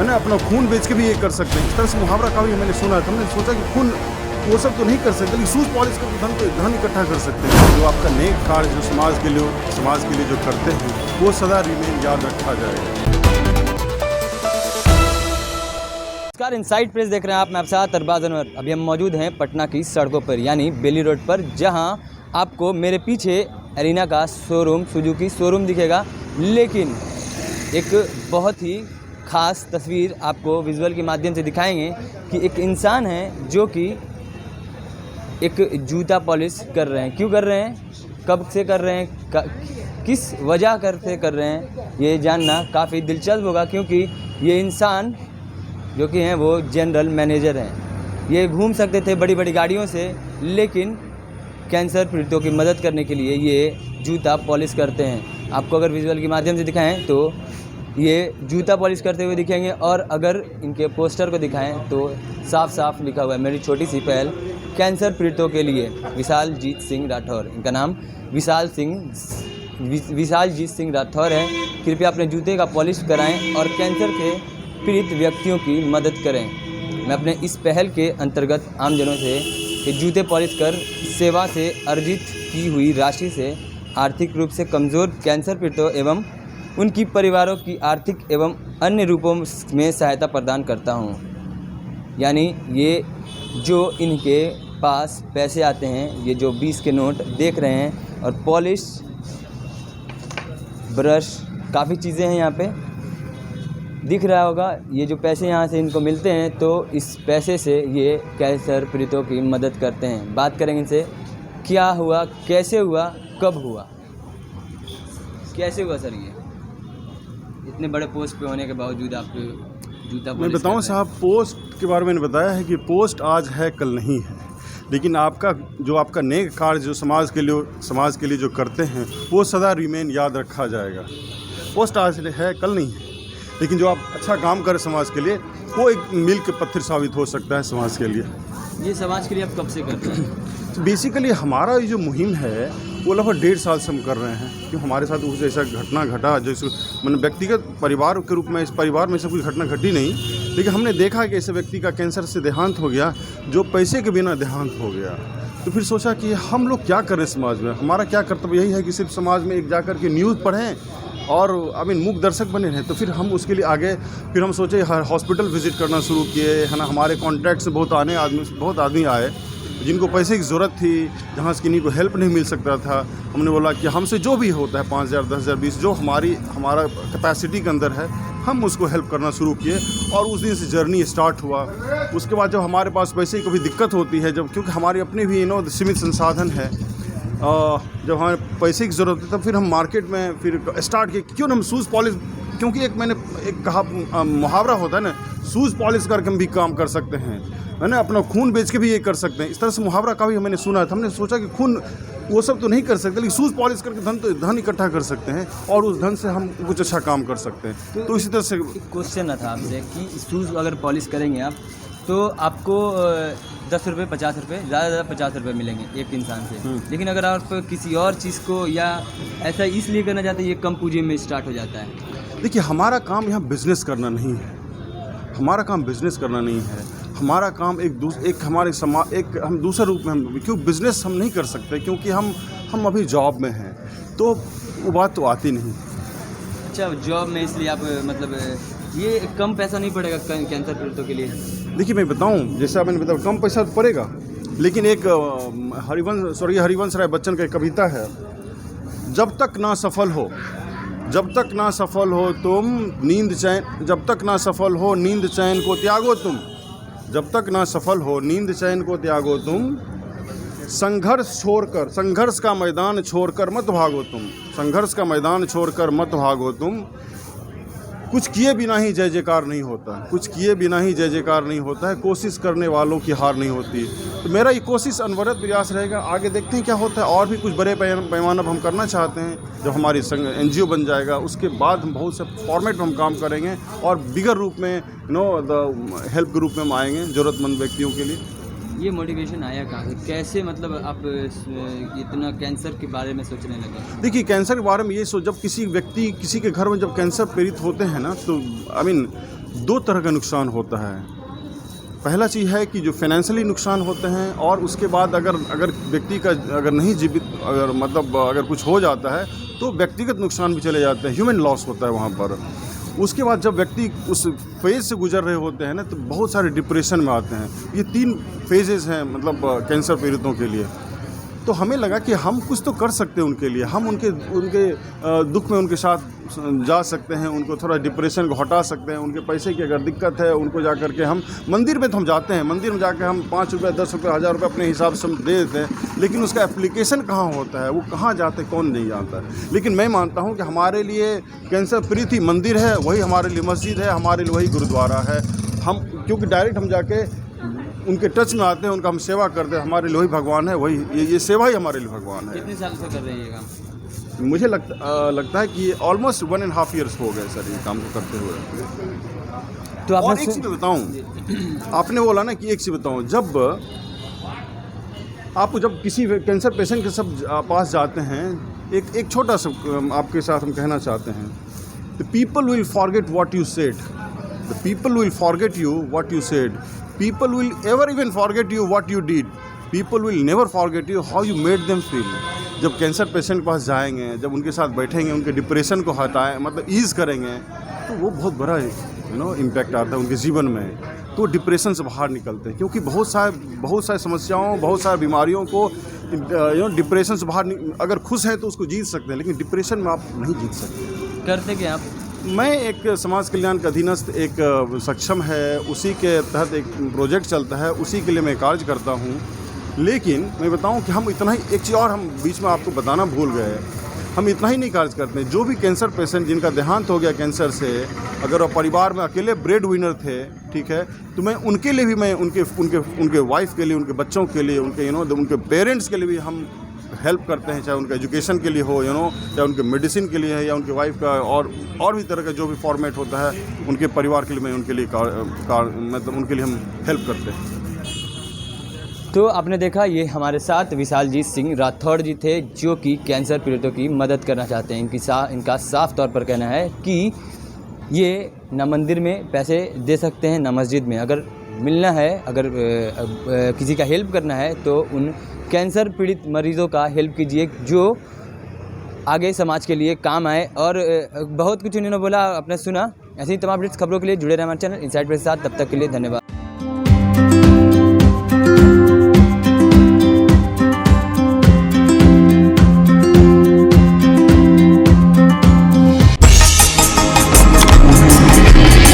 है ना, अपना खून बेच के भी ये कर सकते हैं। इस तरह से मुहावरा का भी मैंने सुना है, तो हमने सोचा कि खून वो सब तो नहीं कर सकते, लेकिन शूज़ पॉलिश करके धन इकट्ठा कर सकते हैं। जो आपका नेक कार्य जो समाज के लिए जो करते हैं वो सदा रिमेन याद रखा जाएगा। नमस्कार, इनसाइड प्रेस देख रहे हैं आप। मैं आपके साथ अरबाज अनवर। अभी हम मौजूद हैं पटना की सड़कों पर, यानी बेली रोड पर, जहां आपको मेरे पीछे एरिना का शोरूम, सुजुकी शोरूम दिखेगा। लेकिन एक बहुत ही ख़ास तस्वीर आपको विजुअल के माध्यम से दिखाएंगे कि एक इंसान है जो कि एक जूता पॉलिश कर रहे हैं। क्यों कर रहे हैं, कब से कर रहे हैं, किस वजह से कर रहे हैं, ये जानना काफ़ी दिलचस्प होगा। क्योंकि ये इंसान जो कि हैं वो जनरल मैनेजर हैं। ये घूम सकते थे बड़ी बड़ी गाड़ियों से, लेकिन कैंसर पीड़ितों की मदद करने के लिए ये जूता पॉलिश करते हैं। आपको अगर विजुअल के माध्यम से दिखाएं तो ये जूता पॉलिश करते हुए दिखेंगे, और अगर इनके पोस्टर को दिखाएं तो साफ साफ लिखा हुआ है, मेरी छोटी सी पहल कैंसर पीड़ितों के लिए। विशाल जीत सिंह राठौर, इनका नाम विशाल जीत सिंह राठौर है। कृपया अपने जूते का पॉलिश कराएं और कैंसर के पीड़ित व्यक्तियों की मदद करें। मैं अपने इस पहल के अंतर्गत आमजनों से कि जूते पॉलिश कर सेवा से अर्जित की हुई राशि से आर्थिक रूप से कमज़ोर कैंसर पीड़ितों एवं उनकी परिवारों की आर्थिक एवं अन्य रूपों में सहायता प्रदान करता हूं। यानी ये जो इनके पास पैसे आते हैं, ये जो 20 के नोट देख रहे हैं, और पॉलिश, ब्रश, काफ़ी चीज़ें हैं यहाँ पे दिख रहा होगा। ये जो पैसे यहाँ से इनको मिलते हैं, तो इस पैसे से ये कैंसर पीड़ितों की मदद करते हैं। बात करेंगे इनसे, क्या हुआ, कैसे हुआ, कब हुआ, कैसे हुआ सर? ये इतने बड़े पोस्ट पे होने के बावजूद आप जूता मैं बताऊं साहब, पोस्ट के बारे में मैंने बताया है कि पोस्ट आज है कल नहीं है, लेकिन आपका नेक कार्य जो समाज के लिए जो करते हैं वो सदा रिमेन याद रखा जाएगा। पोस्ट आज है कल नहीं है, लेकिन जो आप अच्छा काम करें समाज के लिए, वो एक मील के पत्थर साबित हो सकता है समाज के लिए। ये समाज के लिए आप कब से कर रहे हैं? तो बेसिकली हमारा ये जो मुहिम है वो लगभग 1.5 साल से हम कर रहे हैं। क्यों हमारे साथ कुछ ऐसा घटना घटा, जैसे मैंने व्यक्तिगत परिवार के रूप में, इस परिवार में ऐसा कुछ घटना घटी नहीं, लेकिन हमने देखा कि ऐसे व्यक्ति का कैंसर से देहांत हो गया, जो पैसे के बिना देहांत हो गया। तो फिर सोचा कि हम लोग क्या करें समाज में, हमारा क्या कर्तव्य यही है कि सिर्फ समाज में एक जाकर के न्यूज़ पढ़ें और मूक दर्शक बने हैं। तो फिर हम उसके लिए आगे फिर हम सोचे हर हॉस्पिटल विज़िट करना शुरू किए, है ना। हमारे कॉन्टैक्ट से बहुत आदमी आए जिनको पैसे की ज़रूरत थी, जहाँ से किन्हीं को हेल्प नहीं मिल सकता था। हमने बोला कि हमसे जो भी होता है 5,000, 10,000, 20, जो हमारा कैपेसिटी के अंदर है, हम उसको हेल्प करना शुरू किए। और उस दिन से जर्नी स्टार्ट हुआ। उसके बाद जब हमारे पास पैसे की कभी दिक्कत होती है, जब क्योंकि हमारी अपनी भी सीमित संसाधन है, जब हमें पैसे की ज़रूरत है, तब फिर हम मार्केट में फिर स्टार्ट किए, क्यों ना हम शूज़ पॉलिश, क्योंकि मैंने कहा मुहावरा होता है ना, शूज़ पॉलिश करके हम भी काम कर सकते हैं, है ना, अपना खून बेच के भी ये कर सकते हैं। इस तरह से मुहावरा का भी मैंने सुना है। हमने सोचा कि खून वो सब तो नहीं कर सकते, लेकिन शूज़ पॉलिश करके धन इकट्ठा कर सकते हैं, और उस धन से हम कुछ अच्छा काम कर सकते हैं। तो इसी तरह से क्वेश्चन था आपसे कि शूज़ अगर पॉलिश करेंगे आप, तो आपको 10 रुपये, 50 रुपये, ज़्यादा 50 रुपये मिलेंगे एक इंसान से। लेकिन अगर आप किसी और चीज़ को या ऐसा इसलिए करना चाहते हैं, ये कम पूंजी में स्टार्ट हो जाता है। देखिए, हमारा काम यहाँ बिज़नेस करना नहीं है, हमारा काम बिज़नेस करना नहीं है। हमारा काम हम दूसरे रूप में क्यों बिज़नेस हम नहीं कर सकते, क्योंकि हम अभी जॉब में हैं, तो वो बात तो आती नहीं। अच्छा, जॉब में इसलिए आप मतलब ये कम पैसा नहीं पड़ेगा कैंसर पीड़ितों के लिए? देखिए, मैं बताऊं, जैसा मैंने बताया, कम पैसा तो पड़ेगा, लेकिन एक हरिवंश राय बच्चन का एक कविता है, जब तक ना सफल हो तुम नींद चैन, जब तक ना सफल हो नींद चैन को त्यागो तुम, जब तक ना सफल हो नींद चैन को त्यागो तुम, संघर्ष का मैदान छोड़कर मत भागो तुम, संघर्ष का मैदान छोड़कर मत भागो तुम। कुछ किए बिना ही जय जयकार नहीं होता, कुछ किए बिना ही जय जयकार नहीं होता है, कोशिश करने वालों की हार नहीं होती। तो मेरा ये कोशिश अनवरत प्रयास रहेगा, आगे देखते हैं क्या होता है। और भी कुछ बड़े पैमाने पर हम करना चाहते हैं। जब हमारी NGO बन जाएगा, उसके बाद हम बहुत से फॉर्मेट में हम काम करेंगे, और बिगर रूप में हेल्प के रूप में हम आएंगे ज़रूरतमंद व्यक्तियों के लिए। ये मोटिवेशन आया कहाँ से, कैसे मतलब आप इतना कैंसर के बारे में सोचने लगे? देखिए, कैंसर के बारे में ये जब किसी के घर में जब कैंसर पीड़ित होते हैं ना, तो दो तरह का नुकसान होता है। पहला चीज़ है कि जो फाइनेंशियली नुकसान होते हैं, और उसके बाद अगर व्यक्ति का अगर नहीं जीवित अगर कुछ हो जाता है तो व्यक्तिगत नुकसान भी चले जाते हैं, ह्यूमन लॉस होता है वहाँ पर। उसके बाद जब व्यक्ति उस फेज़ से गुजर रहे होते हैं ना, तो बहुत सारे डिप्रेशन में आते हैं। ये 3 फेजेज़ हैं कैंसर पीड़ितों के लिए। तो हमें लगा कि हम कुछ तो कर सकते हैं उनके लिए, हम उनके दुख में उनके साथ जा सकते हैं, उनको थोड़ा डिप्रेशन को हटा सकते हैं। उनके पैसे की अगर दिक्कत है, उनको जा करके हम मंदिर में तो हम जाते हैं, मंदिर में जाकर हम 5 रुपये 10 रुपये 1000 रुपये अपने हिसाब से हम दे देते हैं, लेकिन उसका एप्लीकेशन कहाँ होता है, वो कहाँ जाते हैं, कौन नहीं जानता है। लेकिन मैं मानता हूँ कि हमारे लिए कैंसर पीड़ित ही मंदिर है, वही हमारे लिए मस्जिद है, हमारे लिए वही गुरुद्वारा है। हम क्योंकि डायरेक्ट हम जाके उनके टच में आते हैं, उनका हम सेवा करते हैं, हमारे लिए वही भगवान है, वही ये सेवा ही हमारे लिए भगवान है। कितने साल से कर रहे हैं ये काम? मुझे लगता है कि ऑलमोस्ट 1.5 ईयर्स हो गए सर ये काम को करते हुए। तो और एक चीज़ बताऊँ, आपने बोला ना कि एक चीज़ बताऊँ, जब किसी कैंसर पेशेंट के पास जाते हैं, एक छोटा सा आपके साथ हम कहना चाहते हैं, the people will forget what you said, the people will forget you what you said, people will ever even forget you what you did, people will never forget you how you made them feel। जब cancer patient के पास जाएंगे, जब उनके साथ बैठेंगे, उनके depression को हटाएं, ईज़ करेंगे, तो वो बहुत बड़ा इम्पैक्ट आता है उनके जीवन में। तो डिप्रेशन से बाहर निकलते हैं, क्योंकि बहुत सारी समस्याओं, बहुत सारी बीमारियों को डिप्रेशन से बाहर अगर खुश हैं तो उसको जीत सकते हैं, लेकिन डिप्रेशन में आप नहीं जीत सकते। करते क्या आप? मैं एक समाज कल्याण के अधीनस्थ एक सक्षम है, उसी के तहत एक प्रोजेक्ट चलता है, उसी के लिए मैं कार्य करता हूँ। लेकिन मैं बताऊँ कि हम इतना ही, एक चीज़ और हम बीच में आपको बताना भूल गए, हम इतना ही नहीं कार्य करते हैं। जो भी कैंसर पेशेंट जिनका देहांत हो गया कैंसर से, अगर वो परिवार में अकेले ब्रेड विनर थे, ठीक है, तो मैं उनके लिए भी, मैं उनके वाइफ के लिए, उनके बच्चों के लिए, उनके पेरेंट्स के लिए भी हम हेल्प करते हैं, चाहे उनके एजुकेशन के लिए हो, चाहे उनके मेडिसिन के लिए है, या उनके वाइफ का और भी तरह का जो भी फॉर्मेट होता है, उनके परिवार के लिए मैं उनके लिए उनके लिए हम हेल्प करते हैं। तो आपने देखा, ये हमारे साथ विशालजीत सिंह राठौड़ जी थे, जो कि कैंसर पीड़ितों की मदद करना चाहते हैं। इनका साफ तौर पर कहना है कि ये ना मंदिर में पैसे दे सकते हैं, ना मस्जिद में। अगर मिलना है, अगर किसी का हेल्प करना है, तो उन कैंसर पीड़ित मरीज़ों का हेल्प कीजिए, जो आगे समाज के लिए काम आए। और बहुत कुछ उन्होंने बोला, आपने सुना। ऐसी तमाम खबरों के लिए जुड़े रहें हमारे चैनल इनसाइड प्रेस के साथ। तब तक के लिए धन्यवाद।